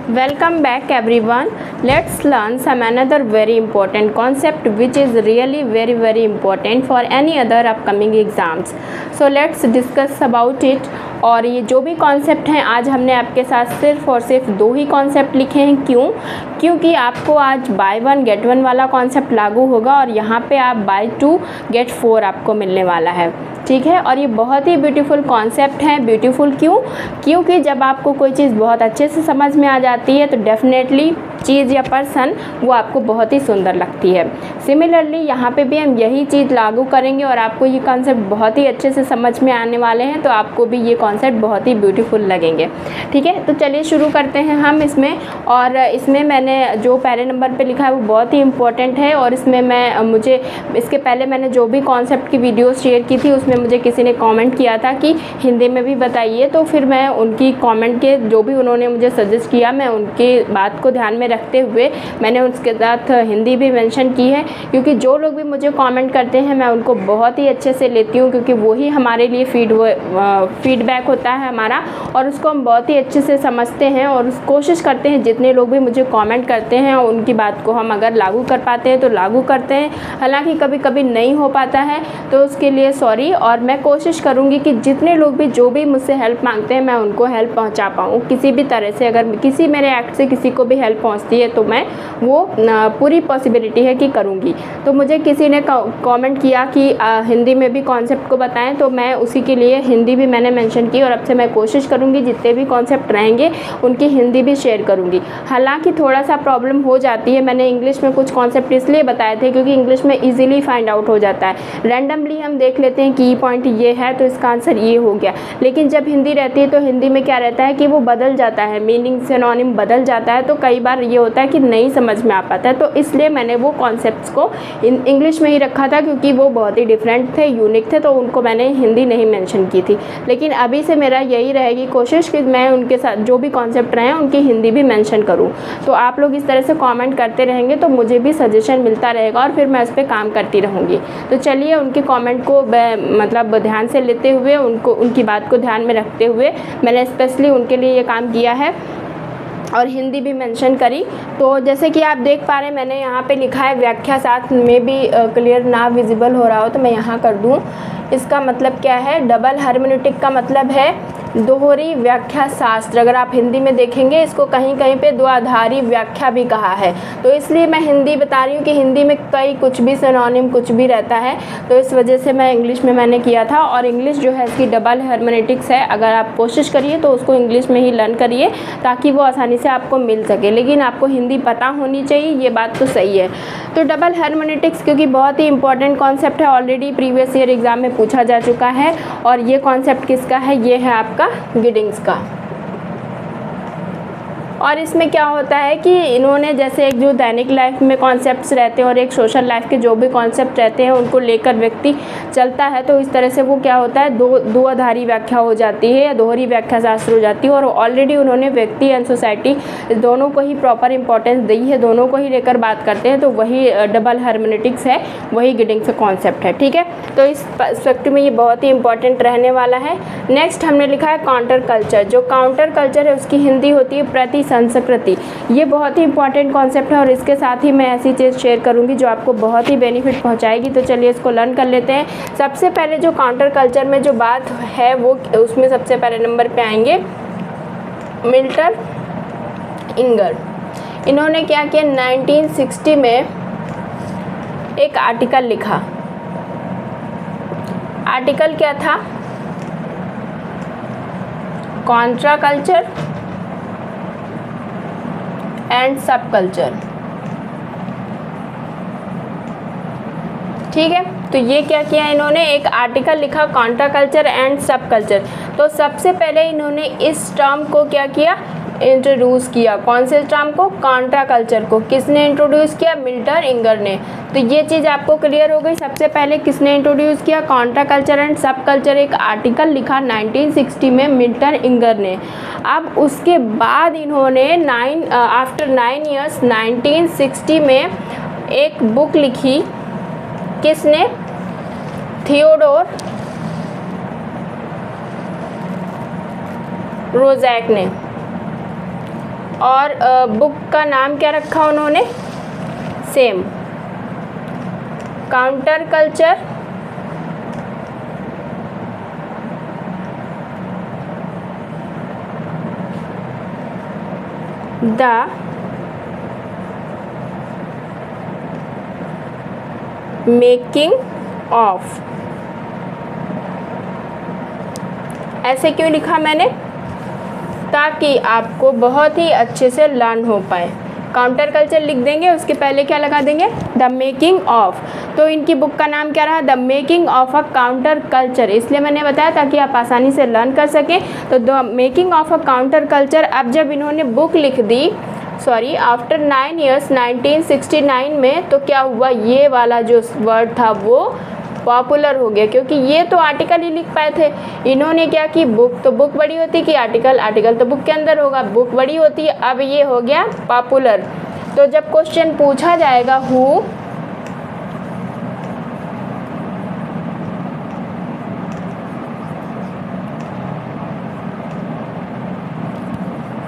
Welcome back everyone. Let's learn some another very important concept which is really very important for any other upcoming exams. So let's discuss about it. और ये जो भी concept हैं आज हमने आपके साथ सिर्फ और सिर्फ 2 ही कॉन्सेप्ट लिखे हैं। क्यों? क्योंकि आपको आज बाय 1 गेट 1 वाला कॉन्सेप्ट लागू होगा और यहाँ पे आप बाय 2 गेट 4 आपको मिलने वाला है। ठीक है, और ये बहुत ही ब्यूटीफुल कॉन्सेप्ट है। ब्यूटीफुल क्यों? क्योंकि जब आपको कोई चीज़ बहुत अच्छे से समझ में आ जाती है तो डेफिनेटली चीज़ या पर्सन वो आपको बहुत ही सुंदर लगती है। सिमिलरली यहाँ पे भी हम यही चीज़ लागू करेंगे और आपको ये कॉन्सेप्ट बहुत ही अच्छे से समझ में आने वाले हैं, तो आपको भी ये कॉन्सेप्ट बहुत ही ब्यूटीफुल लगेंगे। ठीक है, तो चलिए शुरू करते हैं हम इसमें। और इसमें मैंने जो पहले नंबर पे लिखा है वो बहुत ही इंपॉर्टेंट है। और इसमें मुझे इसके पहले मैंने जो भी कॉन्सेप्ट की वीडियो शेयर की थी उसमें मुझे किसी ने कमेंट किया था कि हिंदी में भी बताइए, तो फिर मैं उनकी कमेंट के जो भी उन्होंने मुझे सजेस्ट किया मैं उनकी बात को ध्यान में रखते हुए मैंने उसके साथ हिंदी भी मेंशन की है। क्योंकि जो लोग भी मुझे कमेंट करते हैं मैं उनको बहुत ही अच्छे से लेती हूँ, क्योंकि वही हमारे लिए फीडबैक होता है हमारा, और उसको हम बहुत ही अच्छे से समझते हैं और कोशिश करते हैं जितने लोग भी मुझे कमेंट करते हैं उनकी बात को हम अगर लागू कर पाते हैं तो लागू करते हैं। हालांकि कभी कभी नहीं हो पाता है तो उसके लिए सॉरी। और मैं कोशिश करूँगी कि जितने लोग भी जो भी मुझसे हेल्प मांगते हैं मैं उनको हेल्प पहुँचा पाऊँ किसी भी तरह से। अगर किसी मेरे एक्ट से किसी को भी हेल्प पहुँचती है तो मैं वो पूरी पॉसिबिलिटी है कि करूँगी। तो मुझे किसी ने कमेंट किया कि हिंदी में भी कॉन्सेप्ट को बताएं, तो मैं उसी के लिए हिंदी भी मैंने मेंशन की और अब से मैं कोशिश करूँगी जितने भी कॉन्सेप्ट रहेंगे उनकी हिंदी भी शेयर करूँगी। हालांकि थोड़ा सा प्रॉब्लम हो जाती है, मैंने इंग्लिश में कुछ कॉन्सेप्ट इसलिए बताए थे क्योंकि इंग्लिश में ईजिली फाइंड आउट हो जाता है। रैंडमली हम देख लेते हैं कि पॉइंट ये है तो इसका आंसर ये हो गया, लेकिन जब हिंदी रहती है तो हिंदी में क्या रहता है कि वो बदल जाता है, मीनिंग सिनोनिम बदल जाता है, तो कई बार ये होता है कि नहीं समझ में आ पाता है। तो इसलिए मैंने वो कॉन्सेप्ट्स को इंग्लिश में ही रखा था क्योंकि वो बहुत ही डिफरेंट थे, यूनिक थे, तो उनको मैंने हिंदी नहीं मेंशन की थी। लेकिन अभी से मेरा यही रहेगी कोशिश कि मैं उनके साथ जो भी कॉन्सेप्ट रहे हैं उनकी हिंदी भी मेंशन करूँ। तो आप लोग इस तरह से कमेंट करते रहेंगे तो मुझे भी सजेशन मिलता रहेगा और फिर मैं उस पर काम करती रहूँगी। तो चलिए उनके कमेंट को मतलब ध्यान से लेते हुए उनकी बात को ध्यान में रखते हुए मैंने स्पेशली उनके लिए ये काम किया है और हिंदी भी मेंशन करी। तो जैसे कि आप देख पा रहे हैं मैंने यहाँ पे लिखा है व्याख्या, साथ में भी क्लियर ना विजिबल हो रहा हो तो मैं यहाँ कर दूँ। इसका मतलब क्या है? डबल हार्मोनिटिक का मतलब है दोहरी व्याख्या शास्त्र। अगर आप हिंदी में देखेंगे इसको कहीं कहीं पे द्विआधारी व्याख्या भी कहा है, तो इसलिए मैं हिंदी बता रही हूँ कि हिंदी में कई कुछ भी सिनोनिम कुछ भी रहता है, तो इस वजह से मैं इंग्लिश में मैंने किया था। और इंग्लिश जो है इसकी डबल हार्मोनिटिक्स है, अगर आप कोशिश करिए तो उसको इंग्लिश में ही लर्न करिए ताकि वो आसानी से आपको मिल सके, लेकिन आपको हिंदी पता होनी चाहिए, ये बात तो सही है। तो डबल हार्मोनिटिक्स क्योंकि बहुत ही इंपॉर्टेंट कॉन्सेप्ट है, ऑलरेडी प्रीवियस ईयर एग्जाम में पूछा जा चुका है। और ये कॉन्सेप्ट किसका है? ये है आपका गिडिंग्स का। और इसमें क्या होता है कि इन्होंने जैसे एक जो दैनिक लाइफ में कॉन्सेप्ट्स रहते हैं और एक सोशल लाइफ के जो भी कॉन्सेप्ट रहते हैं उनको लेकर व्यक्ति चलता है, तो इस तरह से वो क्या होता है दो आधारी व्याख्या हो जाती है या दोहरी व्याख्या शास्त्र हो जाती है। और ऑलरेडी उन्होंने व्यक्ति एंड सोसाइटी दोनों को ही प्रॉपर इंपॉर्टेंस दी है, दोनों को ही लेकर बात करते हैं, तो वही डबल हार्मोनिटिक्स है, वही गिडिंग्स का कॉन्सेप्ट है। ठीक है, तो इस एस्पेक्ट में ये बहुत ही इंपॉर्टेंट रहने वाला है। नेक्स्ट हमने लिखा है काउंटर कल्चर। जो काउंटर कल्चर है उसकी हिंदी होती है प्रति संस्कृति। ये बहुत ही इंपॉर्टेंट कॉन्सेप्ट है और इसके साथ ही मैं ऐसी चीज़ शेयर करूंगी जो आपको बहुत ही बेनिफिट पहुंचाएगी। तो चलिए इसको लर्न कर लेते हैं। सबसे पहले जो काउंटर कल्चर में जो बात है वो उसमें सबसे पहले नंबर पे आएंगे मिल्टन इंगर। इन्होंने क्या किया? 1960 में एक आर्टिकल लिखा। आर्टिकल क्या था? कॉन्ट्रा कल्चर एंड सब कल्चर। ठीक है, तो ये क्या किया इन्होंने? एक आर्टिकल लिखा कॉन्ट्रा कल्चर एंड सब कल्चर। तो सबसे पहले इन्होंने इस टर्म को क्या किया? इंट्रोड्यूस किया। कौन से टर्म को? कॉन्ट्रा कल्चर को। किसने इंट्रोड्यूस किया? मिल्टन इंगर ने। तो ये चीज़ आपको क्लियर हो गई। सबसे पहले किसने इंट्रोड्यूस किया? कॉन्ट्रा कल्चर एंड सब कल्चर। एक आर्टिकल लिखा 1960 में मिल्टन इंगर ने। अब उसके बाद इन्होंने आफ्टर 9 ईयर्स 1960 में एक बुक लिखी। किसने? थियोडोर रोजैक ने। और बुक का नाम क्या रखा उन्होंने, same, counter culture, the making of. ऐसे क्यों लिखा मैंने, ताकि आपको बहुत ही अच्छे से लर्न हो पाए। काउंटर कल्चर लिख देंगे, उसके पहले क्या लगा देंगे, द मेकिंग ऑफ। तो इनकी बुक का नाम क्या रहा, the making of a counter culture, इसलिए मैंने बताया ताकि आप आसानी से लर्न कर सकें। तो the making of a counter culture, अब जब इन्होंने बुक लिख दी, सॉरी, आफ्टर 9 years 1969 में, तो क्या हुआ, ये वाला जो वर्ड था वो पॉपुलर हो गया, क्योंकि ये तो आर्टिकल ही लिख पाए थे। इन्होंने क्या कि बुक तो बुक बड़ी होती कि आर्टिकल, आर्टिकल तो बुक के अंदर होगा, बुक बड़ी होती है, अब ये हो गया पॉपुलर। तो जब क्वेश्चन पूछा जाएगा हु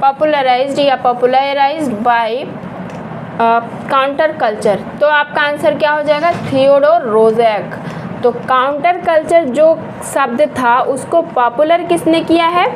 पॉपुलराइज्ड या पॉपुलराइज्ड बाय काउंटर कल्चर, तो आपका आंसर क्या हो जाएगा, थियोडोर रोज़ेक। तो काउंटर कल्चर जो शब्द था उसको पॉपुलर किसने किया है,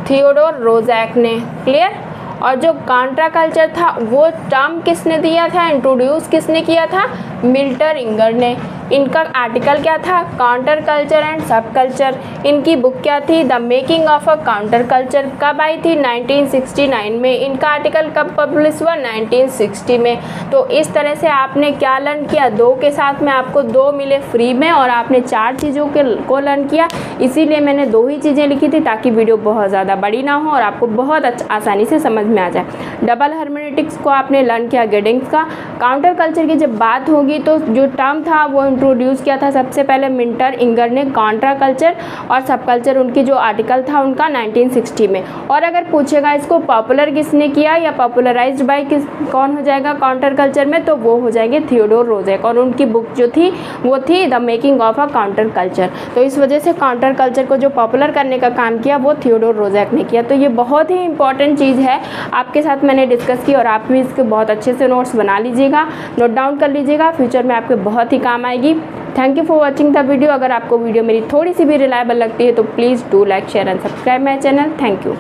थियोडोर रोज़ेक ने, क्लियर। और जो काउंटर कल्चर था वो टर्म किसने दिया था, इंट्रोड्यूस किसने किया था, मिल्टर इंगर ने। इनका आर्टिकल क्या था, काउंटर कल्चर एंड सब कल्चर। इनकी बुक क्या थी, the making of a counter culture, कब आई थी, 1969 में। इनका आर्टिकल कब पब्लिश हुआ, 1960 में। तो इस तरह से आपने क्या लर्न किया, 2 के साथ में आपको 2 मिले फ्री में, और आपने 4 चीज़ों को लर्न किया। इसीलिए मैंने 2 ही चीज़ें लिखी थी ताकि वीडियो बहुत ज़्यादा बड़ी ना हो और आपको बहुत आसानी से समझ में आ जाए। डबल हर्मेनेटिक्स को आपने लर्न किया, गेडिंग्स का। काउंटर कल्चर की जब बात होगी तो जो टर्म था वो इंट्रोड्यूस किया था सबसे पहले मिल्टर इंगर ने, काउंटर कल्चर और सब कल्चर, उनकी जो आर्टिकल था उनका 1960 में। और अगर पूछेगा इसको पॉपुलर किसने किया या पॉपुलराइज्ड बाय किस, कौन हो जाएगा काउंटर कल्चर में, तो वो हो जाएंगे थियोडोर रोज़ेक। और उनकी बुक जो थी वो थी the making of a counter culture. तो इस वजह से काउंटर कल्चर को जो पॉपुलर करने का काम किया वो थियोडोर रोज़ेक ने किया। तो ये बहुत ही इंपॉर्टेंट चीज़ है, आपके साथ मैंने डिस्कस की, और आप भी इसके बहुत अच्छे से नोट्स बना लीजिएगा, नोट डाउन कर लीजिएगा, फ्यूचर में आपके बहुत ही काम आएगी। Thank you for watching the video. अगर आपको वीडियो मेरी थोड़ी सी भी रिलायबल लगती है तो please do like, share and subscribe my channel. Thank you.